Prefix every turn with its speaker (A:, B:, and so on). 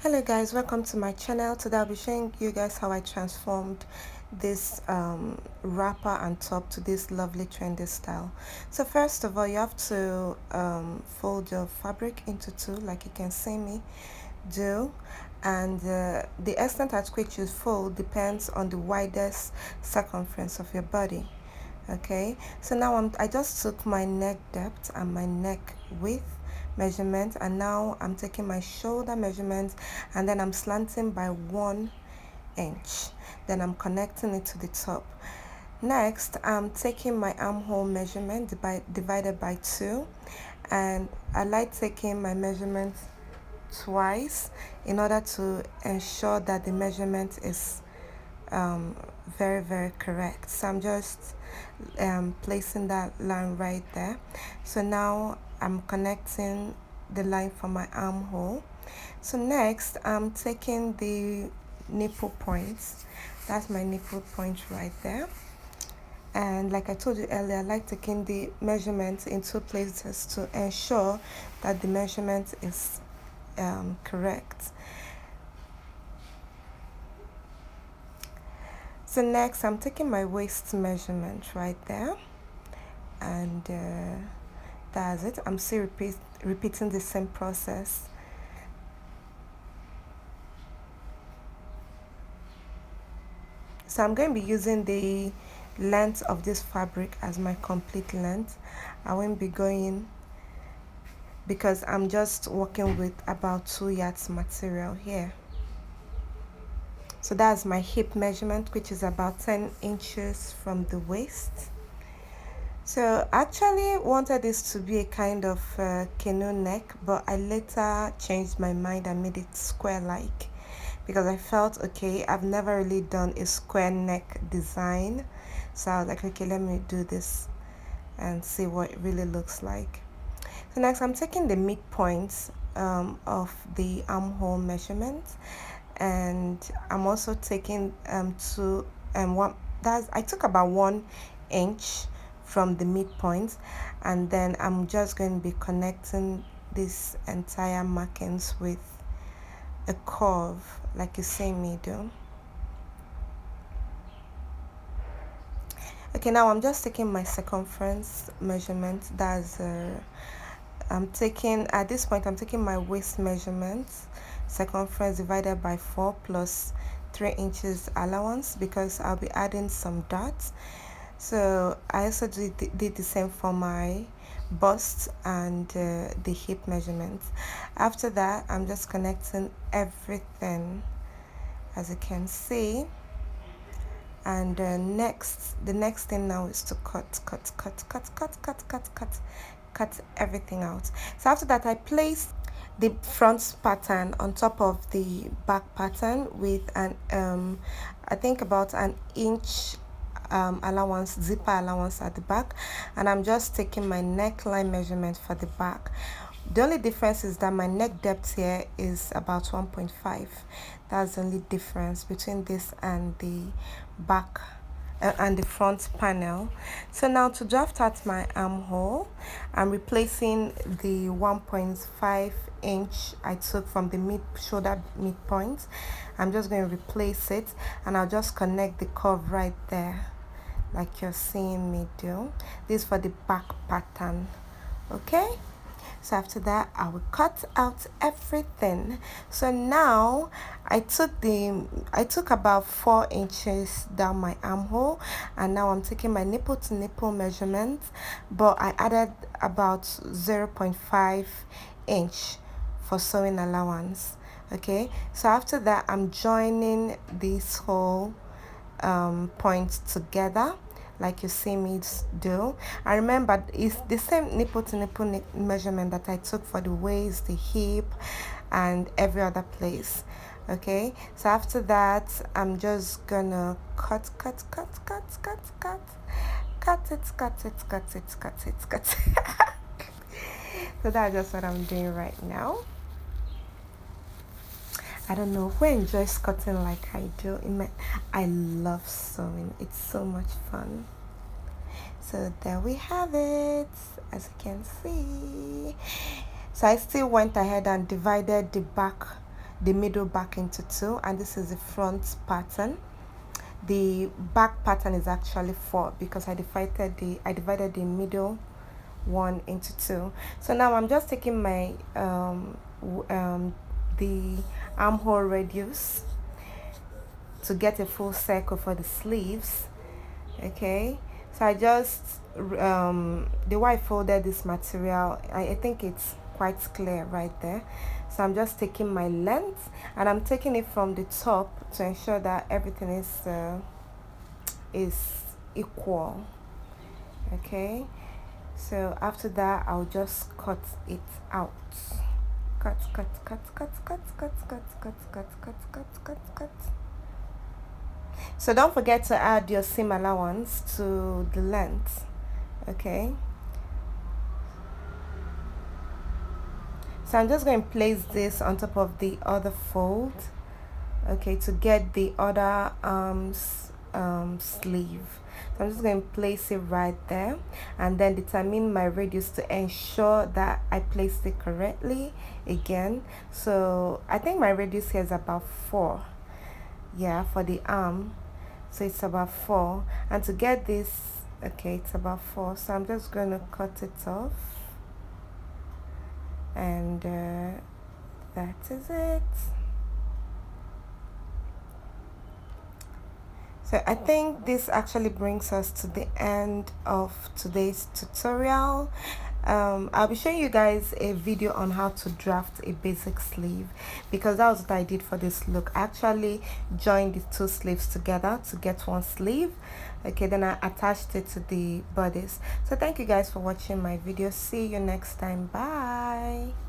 A: Hello guys, welcome to my channel. Today I'll be showing you guys how I transformed this wrapper and top to this lovely trendy style. So first of all, you have to fold your fabric into two like you can see me do, and the extent at which you fold depends on the widest circumference of your body. Okay, so now I just took my neck depth and my neck width measurement, and now I'm taking my shoulder measurement and then I'm slanting by 1 inch, then I'm connecting it to the top. Next, I'm taking my armhole measurement divided by 2, and I like taking my measurement twice in order to ensure that the measurement is very correct. So I'm just placing that line right there. So now I'm connecting the line for my armhole. So next I'm taking the nipple points. That's my nipple point right there. And like I told you earlier, I like taking the measurement in two places to ensure that the measurement is correct. So next I'm taking my waist measurement right there, and that's it. I'm still repeating the same process. So I'm going to be using the length of this fabric as my complete length. I won't be going, because I'm just working with about 2 yards material here. So that's my hip measurement, which is about 10 inches from the waist. So I actually wanted this to be a kind of canoe neck, but I later changed my mind and made it square like, because I felt okay, I've never really done a square neck design. So I was like, okay, let me do this and see what it really looks like. So next I'm taking the midpoints of the armhole measurement, and I'm also taking I took about 1 inch from the midpoint, and then I'm just going to be connecting this entire markings with a curve like you see me do. Okay, now I'm just taking my circumference measurement. That's I'm taking, at this point I'm taking my waist measurement, circumference divided by 4 plus 3 inches allowance, because I'll be adding some dots. So I also did the same for my bust and the hip measurements. After that, I'm just connecting everything as you can see. And the next thing now is to cut everything out. So after that, I place the front pattern on top of the back pattern with an I think about an inch allowance, zipper allowance at the back, and I'm just taking my neckline measurement for the back. The only difference is that my neck depth here is about 1.5. That's the only difference between this and the back and the front panel. So now to draft out my armhole, I'm replacing the 1.5 inch I took from the shoulder midpoint. I'm just going to replace it, and I'll just connect the curve right there like you're seeing me do. This is for the back pattern. Okay, so after that I will cut out everything. So now I took about 4 inches down my armhole, and now I'm taking my nipple to nipple measurement, but I added about 0.5 inch for sewing allowance. Okay, so after that I'm joining this whole point together like you see me do. I remember it's the same nipple to nipple measurement that I took for the waist, the hip, and every other place. Okay, so after that I'm just gonna cut it. So that's just what I'm doing right now. I don't know who enjoys cutting like I do. I love sewing. It's so much fun. So there we have it, as you can see. So I still went ahead and divided the back, the middle back into two, and this is the front pattern. The back pattern is actually 4 because I divided the middle one into two. So now I'm just taking my the armhole radius to get a full circle for the sleeves. Okay, so I just the way I folded this material, I think it's quite clear right there. So I'm just taking my length and I'm taking it from the top to ensure that everything is equal. Okay, so after that I'll just cut it out. Cut, cut, cut, cut, cut, cut, cut, cut, cut, cut, cut, cut, cut. So don't forget to add your seam allowance to the length. Okay, so I'm just going to place this on top of the other fold, okay, to get the other arm's sleeve. So I'm just going to place it right there and then determine my radius to ensure that I placed it correctly again. So I think my radius here is about 4, yeah, for the arm. So it's about 4, and to get this, okay, it's about 4. So I'm just going to cut it off, and that is it. So I think this actually brings us to the end of today's tutorial. I'll be showing you guys a video on how to draft a basic sleeve, because that was what I did for this look. I actually joined the 2 sleeves together to get 1 sleeve. Okay, then I attached it to the bodice. So thank you guys for watching my video. See you next time. Bye.